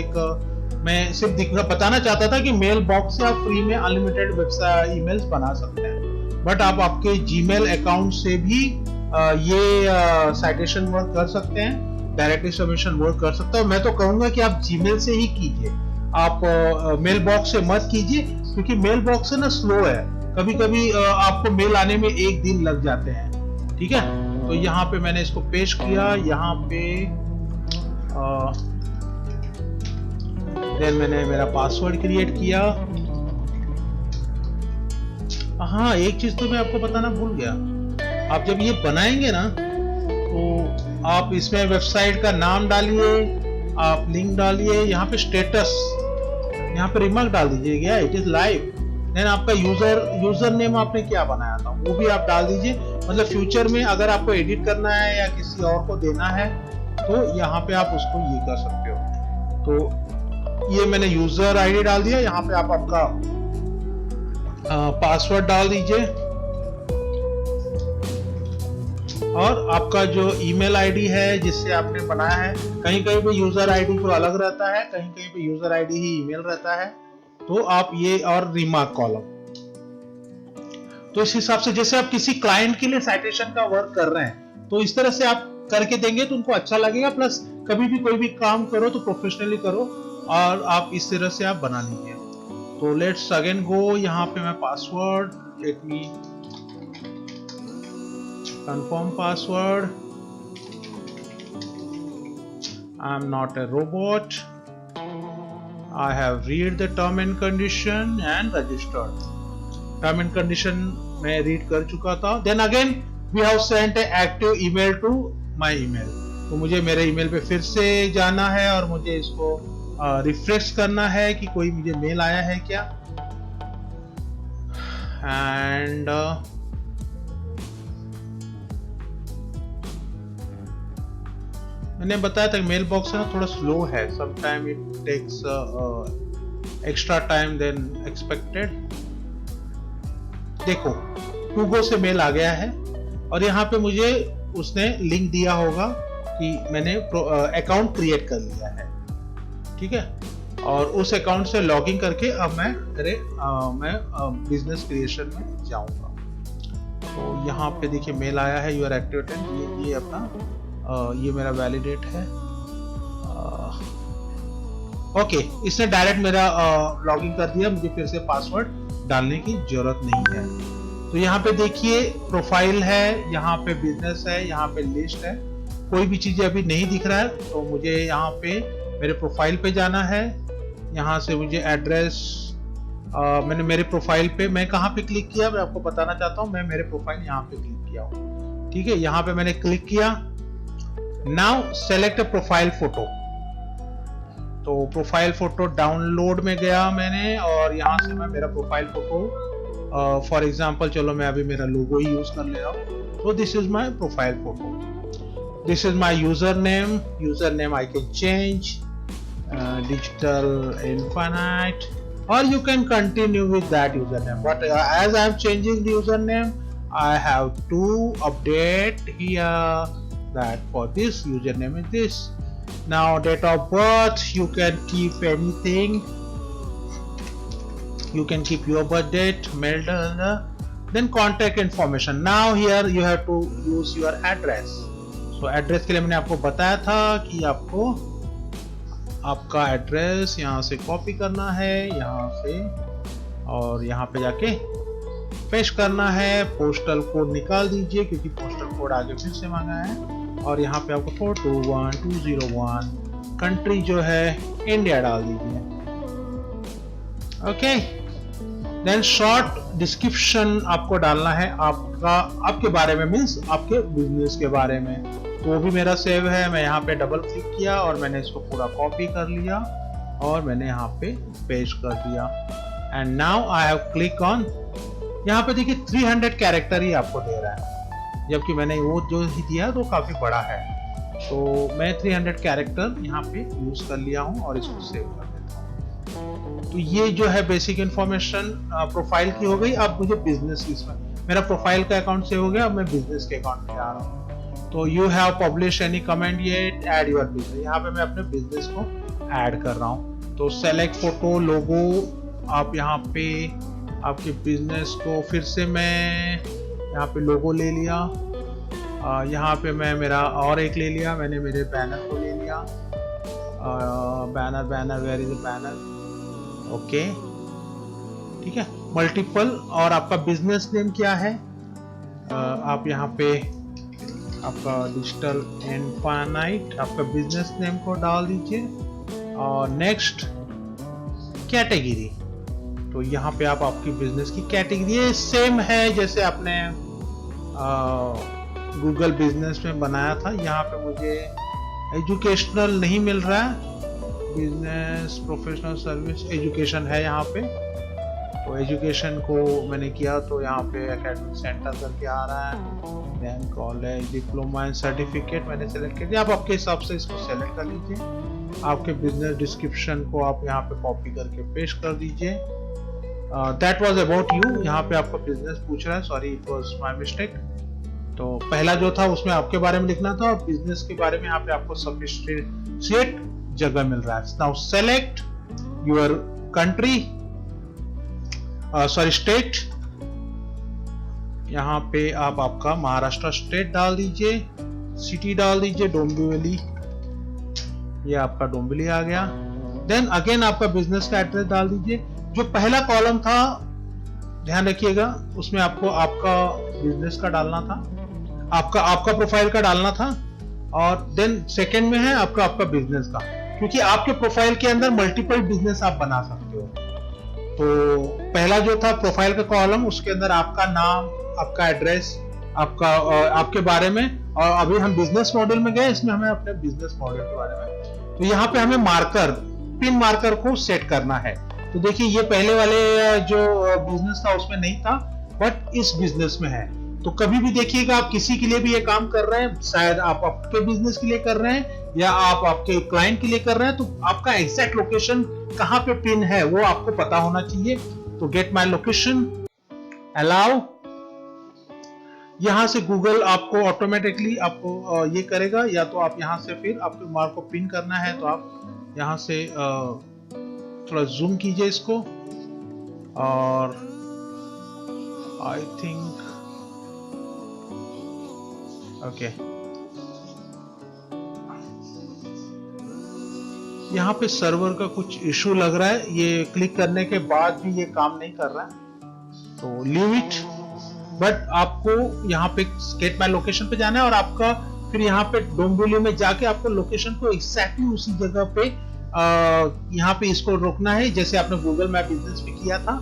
मैं सिर्फ बताना चाहता था कि मेल बॉक्स से आप फ्री में अनलिमिटेड वेबसाइट ईमेल्स बना सकते हैं, बट आप आपके जीमेल अकाउंट से भी ये साइटेशन वर्क कर सकते हैं, डायरेक्टली सबमिशन वर्क कर सकते हैं। मैं तो कहूंगा कि आप जीमेल से ही कीजिए, आप मेल बॉक्स से मत कीजिए, क्योंकि मेल बॉक्स से ना स्लो है, कभी कभी आपको मेल आने में 1 दिन लग जाते हैं। ठीक है, तो यहाँ पे मैंने इसको पेश किया, यहाँ पे देन मैंने मेरा पासवर्ड क्रिएट किया। हाँ, एक चीज तो मैं आपको बताना भूल गया, आप जब ये बनाएंगे ना तो आप इसमें वेबसाइट का नाम डालिए, आप लिंक डालिए, यहाँ पे स्टेटस, यहाँ पे रिमार्क डाल दीजिए इट इज लाइव। देन आपका यूजर नेम आपने क्या बनाया था वो भी आप डाल दीजिए, मतलब फ्यूचर में अगर आपको एडिट करना है या किसी और को देना है तो यहाँ पे आप उसको ये कर सकते हो। तो ये मैंने यूजर आईडी डाल दिया, यहाँ पे आप आपका पासवर्ड डाल दीजिए और आपका जो ईमेल आईडी है जिससे आपने बनाया है, कहीं कहीं पे यूजर आईडी तो अलग रहता है, कहीं कहीं पे यूजर आईडी ही ईमेल रहता है। तो आप ये, और रिमार्क कॉलम, तो इस हिसाब से जैसे आप किसी क्लाइंट के लिए साइटेशन का वर्क कर रहे हैं तो इस तरह से आप करके देंगे तो उनको अच्छा लगेगा। प्लस कभी भी कोई भी काम करो तो प्रोफेशनली करो और आप इस तरह से आप बना लीजिए। तो लेट्स अगेन गो, यहाँ पे मैं password, let me confirm password, I am not a robot, I have read the term and condition and registered. Term and condition मैं read कर चुका था। Then again we have sent an active email to my email. तो मुझे मेरे email पे फिर से जाना है और मुझे इसको रिफ्रेश करना है कि कोई मुझे मेल आया है क्या। एंड मैंने बताया था मेल बॉक्स ना थोड़ा स्लो है, sometime it takes extra time then expected. देखो टूगो से मेल आ गया है और यहाँ पे मुझे उसने लिंक दिया होगा कि मैंने अकाउंट क्रिएट कर लिया है, ठीक है। और उस अकाउंट से लॉगिन करके अब मैं बिजनेस क्रिएशन में जाऊंगा। तो यहाँ पे देखिए मेल आया है, यू आर एक्टिवेटेड, ये अपना ये मेरा वैलिडेट है। ओके, इसने डायरेक्ट मेरा लॉगिन कर दिया, मुझे फिर से पासवर्ड डालने की जरूरत नहीं है। तो यहाँ पे देखिए प्रोफाइल है, यहाँ पे बिजनेस है, यहाँ पे लिस्ट है, कोई भी चीजें अभी नहीं दिख रहा है। तो मुझे यहाँ पे मेरे प्रोफाइल पे जाना है, यहाँ से मुझे एड्रेस, मैंने मेरे प्रोफाइल पे, मैं कहाँ पे क्लिक किया मैं आपको बताना चाहता हूँ। मैं मेरे प्रोफाइल यहाँ पे क्लिक किया हूँ, ठीक है। यहाँ पे मैंने क्लिक किया, now select a profile photo. तो प्रोफाइल फोटो डाउनलोड में गया मैंने और यहाँ से मैं मेरा प्रोफाइल फोटो, फॉर एग्जांपल चलो मैं अभी मेरा लोगो ही यूज कर ले रहा हूँ। तो this is my profile photo, this is my user name I can change, digital infinite, or you can continue with that username, but as I am changing the username I have to update here that for this username is this. Now date of birth, you can keep anything, you can keep your birth date, Then contact information. Now here you have to use your address. So address के लिए मैंने आपको बताया था कि आपको आपका address यहाँ से कॉपी करना है, यहाँ से, और यहाँ पे जाके पेस्ट करना है। पोस्टल कोड निकाल दीजिए क्योंकि पोस्टल कोड आगे फिर से मांगा है, और यहाँ पे आपको 421201 कंट्री जो है इंडिया डाल दीजिए। ओके, देन शॉर्ट डिस्क्रिप्शन आपको डालना है आपके बारे में, मीन्स आपके बिजनेस के बारे में। तो वो भी मेरा सेव है, मैं यहाँ पे डबल क्लिक किया और मैंने इसको पूरा कॉपी कर लिया और मैंने यहाँ पे पेस्ट कर दिया। And now I have click on, यहाँ पे देखिए 300 कैरेक्टर ही आपको दे रहा है, जबकि मैंने वो जो ही दिया तो काफी बड़ा है। तो मैं 300 कैरेक्टर यहाँ पे यूज कर लिया हूँ और इसको सेव कर देता हूँ। तो ये जो है बेसिक इंफॉर्मेशन प्रोफाइल की हो गई। अब मुझे बिजनेस की, इसमें मेरा प्रोफाइल का अकाउंट सेव हो गया, अब मैं बिजनेस के अकाउंट पे आ रहा हूँ। तो you have publish any comment yet, add your business, यहाँ पे मैं अपने बिजनेस को ऐड कर रहा हूँ। तो सेलेक्ट फोटो लोगो, आप यहाँ पे आपके बिजनेस को, फिर से मैं यहाँ पे लोगो ले लिया, यहाँ पे मैं मेरा और एक ले लिया, मैंने मेरे बैनर को ले लिया, banner where is banner, okay ठीक है, मल्टीपल। और आपका बिजनेस नेम क्या है, आप यहाँ पे आपका डिजिटल इनफाइनाइट आपका बिजनेस नेम को डाल दीजिए। और नेक्स्ट कैटेगरी, तो यहाँ पे आप आपकी बिजनेस की कैटेगरी सेम है जैसे आपने गूगल बिजनेस में बनाया था। यहाँ पे मुझे एजुकेशनल नहीं मिल रहा है, बिजनेस प्रोफेशनल सर्विस एजुकेशन है यहाँ पे। तो एजुकेशन को मैंने किया तो यहाँ पे एकेडमिक सेंटर करके आ रहा है, then college diploma and certificate मैंने सेलेक्ट कर दिया। आप आपके हिसाब से इसको सेलेक्ट कर लीजिए। आपके बिजनेस डिस्क्रिप्शन को आप यहाँ पे कॉपी करके पेस्ट कर दीजिए। दैट वाज अबाउट यू, यहाँ पे आपका बिजनेस पूछ रहा है, sorry it was my mistake. तो पहला जो था उसमें आपके बारे में लिखना था और बिजनेस के बारे में यहाँ पे आपको सफिशिएंट जगह मिल रहा है। Now select your country, sorry state, यहाँ पे आप आपका महाराष्ट्र स्टेट डाल दीजिए, सिटी डाल दीजिए डोंबिवली, ये आपका डोंबिवली आ गया। देन अगेन आपका बिजनेस का एड्रेस डाल दीजिए। जो पहला कॉलम था ध्यान रखिएगा, उसमें आपको आपका बिजनेस का डालना था, आपका प्रोफाइल का डालना था, और देन सेकंड में है आपका बिजनेस का, क्योंकि आपके प्रोफाइल के अंदर मल्टीपल बिजनेस आप बना सकते हो। तो पहला जो था प्रोफाइल का कॉलम, उसके अंदर आपका नाम, आपका एड्रेस, आपके बारे में, और अभी हम बिजनेस मॉडल में गए, इसमें हमें अपने बिजनेस मॉडल के बारे में। तो यहाँ पे हमें मार्कर, पिन मार्कर को सेट करना है। तो देखिए ये पहले वाले जो बिजनेस था उसमें नहीं था, बट इस बिजनेस में है। तो कभी भी देखिएगा आप किसी के लिए भी ये काम कर रहे हैं, शायद आप आपके बिजनेस के लिए कर रहे हैं या आप आपके क्लाइंट के लिए कर रहे हैं, तो आपका एग्जैक्ट लोकेशन कहाँ पे पिन है वो आपको पता होना चाहिए। तो गेट माय लोकेशन, अलाउ, यहां से गूगल आपको ऑटोमेटिकली आपको ये करेगा, या तो आप यहां से फिर आपको मार्क को पिन करना है तो आप यहां से थोड़ा जूम कीजिए इसको, और आई थिंक ओके यहाँ पे सर्वर का कुछ इशू लग रहा है, ये क्लिक करने के बाद भी ये काम नहीं कर रहा है, तो लीव इट। बट आपको यहाँ पे गेट माय लोकेशन पे जाना है और आपका फिर यहाँ पे डोंबिवली में जाके आपको लोकेशन को एक्जैक्टली उसी जगह पे यहाँ पे इसको रोकना है जैसे आपने गूगल मैप बिजनेस पे किया था,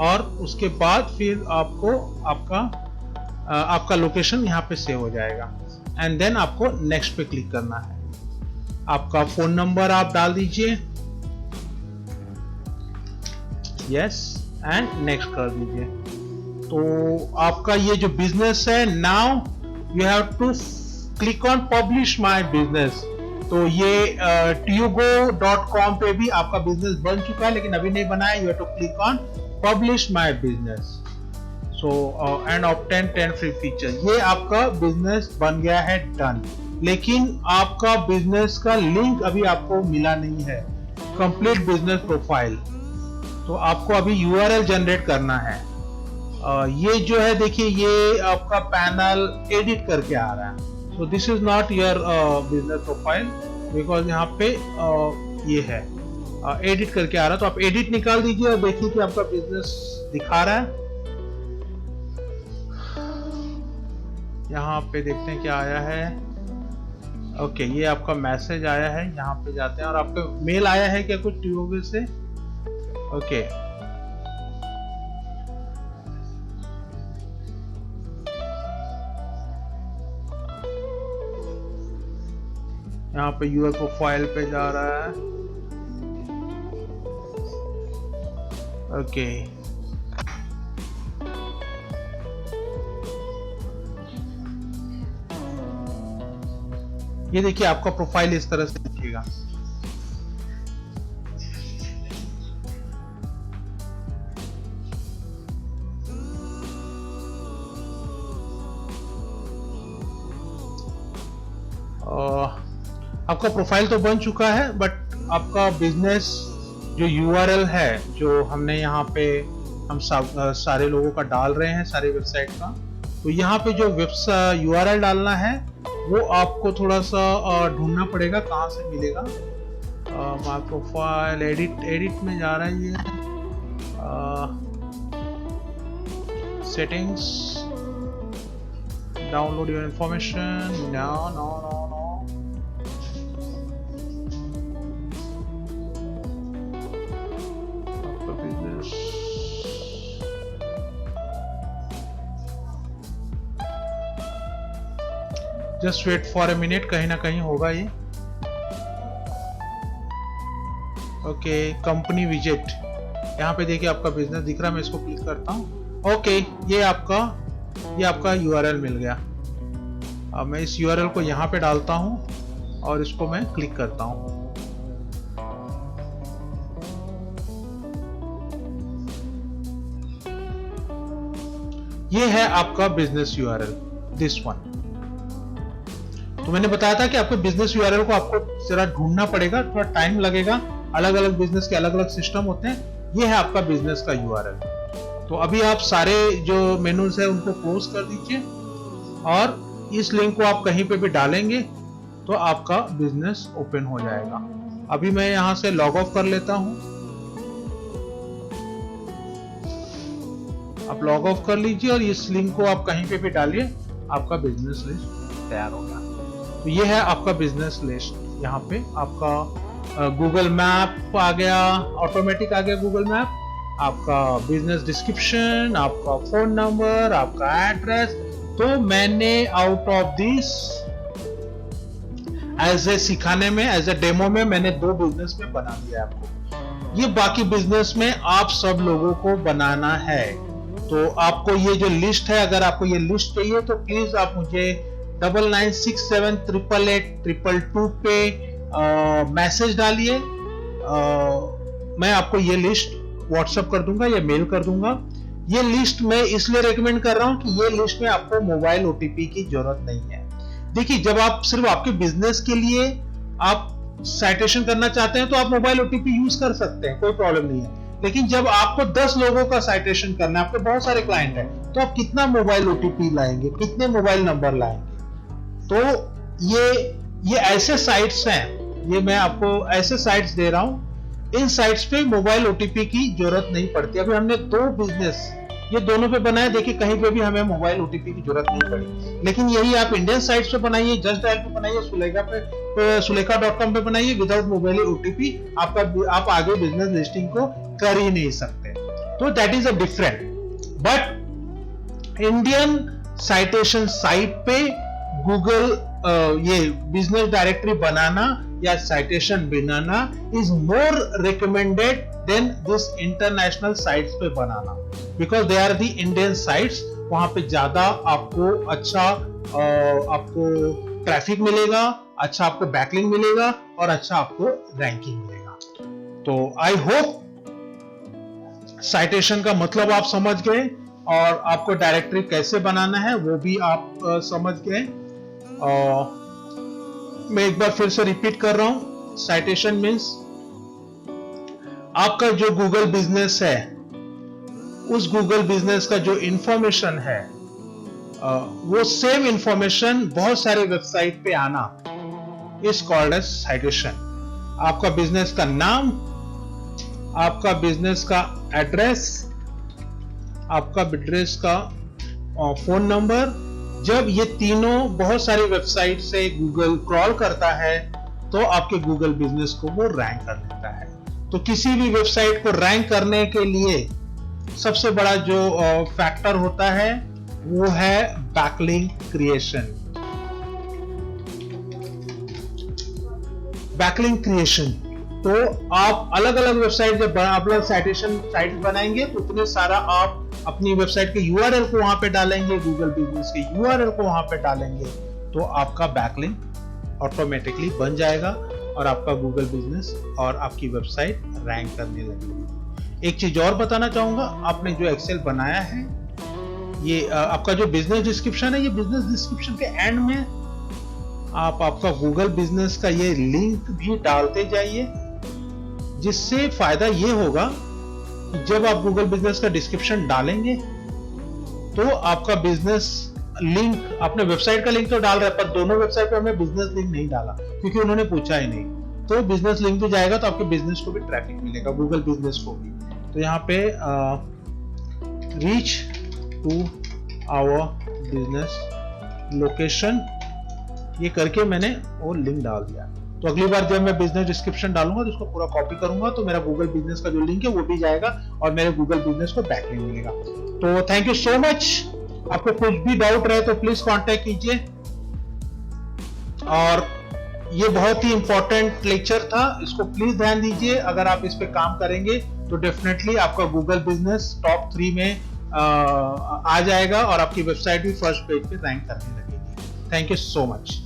और उसके बाद फिर आपको आपका लोकेशन यहाँ पे सेव हो जाएगा। एंड देन आपको नेक्स्ट पे क्लिक करना है। आपका फोन नंबर आप डाल दीजिए, यस, एंड नेक्स्ट कर दीजिए। तो आपका ये जो बिजनेस है, now you have to click on publish my business. तो ये tugo.com पे भी आपका बिजनेस बन चुका है, लेकिन अभी नहीं बना है। You have to click on publish my business, so and obtain 10 free feature. ये आपका बिजनेस बन गया है, डन। लेकिन आपका बिजनेस का लिंक अभी आपको मिला नहीं है, कंप्लीट बिजनेस प्रोफाइल। तो आपको अभी URL जनरेट करना है। ये जो है देखिए ये आपका पैनल एडिट करके आ रहा है, so this is not your business profile, because यहाँ पे ये है एडिट करके आ रहा है। तो आप एडिट निकाल दीजिए और देखिए कि आपका बिजनेस दिखा रहा है। यहाँ पे देखते हैं क्या आया है। ओके, ये आपका मैसेज आया है, यहाँ पे जाते हैं और आपका मेल आया है क्या कुछ टीओबी से? ओके, यहाँ पे यूआर प्रोफाइल पे जा रहा है। ओके, ये देखिए आपका प्रोफाइल इस तरह से दिखेगा। आपका प्रोफाइल तो बन चुका है, बट आपका बिजनेस जो यूआरएल है जो हमने यहाँ पे हम सारे लोगों का डाल रहे हैं, सारे वेबसाइट का, तो यहाँ पे जो वेबसाइट यूआरएल डालना है वो आपको थोड़ा सा ढूंढना पड़ेगा, कहाँ से मिलेगा। माय प्रोफाइल एडिट में जा रहा है ये, settings, download your information, no just wait for a minute, कहीं ना कहीं होगा ये। ओके, कंपनी विजिट, यहाँ पे देखिए आपका बिजनेस दिख रहा है, मैं इसको क्लिक करता हूँ। ओके, ये आपका यूआरएल मिल गया। अब मैं इस यूआरएल को यहाँ पे डालता हूँ और इसको मैं क्लिक करता हूँ। ये है आपका बिजनेस यूआरएल, दिस वन। तो मैंने बताया था कि आपके बिजनेस यूआरएल को आपको जरा ढूंढना पड़ेगा, थोड़ा टाइम लगेगा, अलग अलग बिजनेस के अलग अलग सिस्टम होते हैं। ये है आपका बिजनेस का यूआरएल। तो अभी आप सारे जो मेनूज है उनको क्लोज कर दीजिए और इस लिंक को आप कहीं पे भी डालेंगे तो आपका बिजनेस ओपन हो जाएगा। अभी मैं यहां से लॉग ऑफ कर लेता हूं। आप लॉग ऑफ कर लीजिए और इस लिंक को आप कहीं पे भी डालिए, आपका बिजनेस लिस्ट तैयार होगा। तो ये है आपका बिजनेस लिस्ट। यहाँ पे आपका गूगल मैप आ गया, ऑटोमेटिक आ गया गूगल मैप, आपका बिजनेस डिस्क्रिप्शन, आपका फोन नंबर, आपका एड्रेस। तो मैंने out of this as a सिखाने में, एज ए डेमो में मैंने 2 बिजनेस में बना दिया आपको। ये बाकी बिजनेस में आप सब लोगों को बनाना है। तो आपको ये जो लिस्ट है, अगर आपको ये लिस्ट चाहिए तो प्लीज आप मुझे 9967888822 पे मैसेज डालिए। मैं आपको ये लिस्ट व्हाट्सएप कर दूंगा या मेल कर दूंगा। ये लिस्ट मैं इसलिए रेकमेंड कर रहा हूं कि ये लिस्ट में आपको मोबाइल ओटीपी की जरूरत नहीं है। देखिए, जब आप सिर्फ आपके बिजनेस के लिए आप साइटेशन करना चाहते हैं तो आप मोबाइल ओटीपी यूज कर सकते हैं, कोई प्रॉब्लम नहीं है। लेकिन जब आपको 10 लोगों का साइटेशन करना है, आपके बहुत सारे क्लाइंट हैं, तो आप कितना मोबाइल ओटीपी लाएंगे, कितने मोबाइल नंबर लाएंगे? तो ये ऐसे साइट्स हैं, ये मैं आपको ऐसे साइट्स दे रहा हूं, इन साइट्स पे मोबाइल ओटीपी की जरूरत नहीं पड़ती। अभी हमने 2 बिजनेस ये दोनों पे बनाए, देखिए कहीं पे भी हमें मोबाइल ओटीपी की जरूरत नहीं पड़ी। लेकिन यही आप इंडियन साइट्स पे बनाइए, जस्ट डायल पे बनाइए, सुलेखा.com पे बनाइए, विदाउट मोबाइल ओटीपी आप आगे बिजनेस लिस्टिंग को कर ही नहीं सकते। तो that is a different. But Indian citation site पे गूगल ये बिजनेस डायरेक्टरी बनाना या साइटेशन बनाना is more recommended than this international sites पे बनाना, because they are the Indian sites. वहां पे ज्यादा आपको अच्छा आपको ट्रैफिक मिलेगा, अच्छा आपको बैकलिंक मिलेगा और अच्छा आपको रैंकिंग मिलेगा। तो आई होप साइटेशन का मतलब आप समझ गए और आपको डायरेक्टरी कैसे बनाना है वो भी आप समझ गए। मैं एक बार फिर से रिपीट कर रहा हूं, साइटेशन मींस आपका जो गूगल बिजनेस है उस गूगल बिजनेस का जो इंफॉर्मेशन है वो सेम इंफॉर्मेशन बहुत सारे वेबसाइट पे आना इज कॉल्ड एज साइटेशन। आपका बिजनेस का नाम, आपका बिजनेस का एड्रेस, आपका बिजनेस का फोन नंबर, जब ये तीनों बहुत सारी वेबसाइट से गूगल क्रॉल करता है तो आपके गूगल बिजनेस को वो रैंक कर देता है। तो किसी भी वेबसाइट को रैंक करने के लिए सबसे बड़ा जो फैक्टर होता है वो है बैकलिंक क्रिएशन। बैकलिंक क्रिएशन, तो आप अलग अलग वेबसाइट जब आप लोग साइटेशन साइट बनाएंगे तो उतने सारा आप अपनी वेबसाइट के यूआरएल को वहां पे डालेंगे, गूगल बिजनेस के यूआरएल को वहां पे डालेंगे, तो आपका बैकलिंक ऑटोमेटिकली बन जाएगा और आपका गूगल बिजनेस और आपकी वेबसाइट रैंक करने लगेगी। एक चीज और बताना चाहूंगा, आपने जो एक्सेल बनाया है, ये आपका जो बिजनेस डिस्क्रिप्शन है, ये बिजनेस डिस्क्रिप्शन के एंड में आप आपका गूगल बिजनेस का ये लिंक भी डालते जाइए, जिससे फायदा ये होगा कि जब आप गूगल बिजनेस का डिस्क्रिप्शन डालेंगे तो आपका बिजनेस लिंक, अपने वेबसाइट का लिंक तो डाल रहे हैं पर दोनों वेबसाइट पे हमने बिजनेस लिंक नहीं डाला क्योंकि उन्होंने पूछा ही नहीं, तो बिजनेस लिंक भी जाएगा तो आपके बिजनेस को भी ट्रैफिक मिलेगा, गूगल बिजनेस को भी। तो यहाँ पे reach to our business location, ये करके मैंने वो लिंक डाल दिया। तो अगली बार जब मैं बिजनेस डिस्क्रिप्शन डालूंगा तो इसको पूरा कॉपी करूंगा तो मेरा गूगल बिजनेस का जो लिंक है वो भी जाएगा और मेरे गूगल बिजनेस को बैकलिंक मिलेगा। तो थैंक यू सो मच। आपको कुछ भी डाउट रहे तो प्लीज कांटेक्ट कीजिए। और ये बहुत ही इंपॉर्टेंट लेक्चर था, इसको प्लीज ध्यान दीजिए। अगर आप इस पे काम करेंगे तो डेफिनेटली आपका गूगल बिजनेस टॉप 3 में आ जाएगा और आपकी वेबसाइट भी फर्स्ट पेज पे रैंक करने लगेगी। Thank you so much.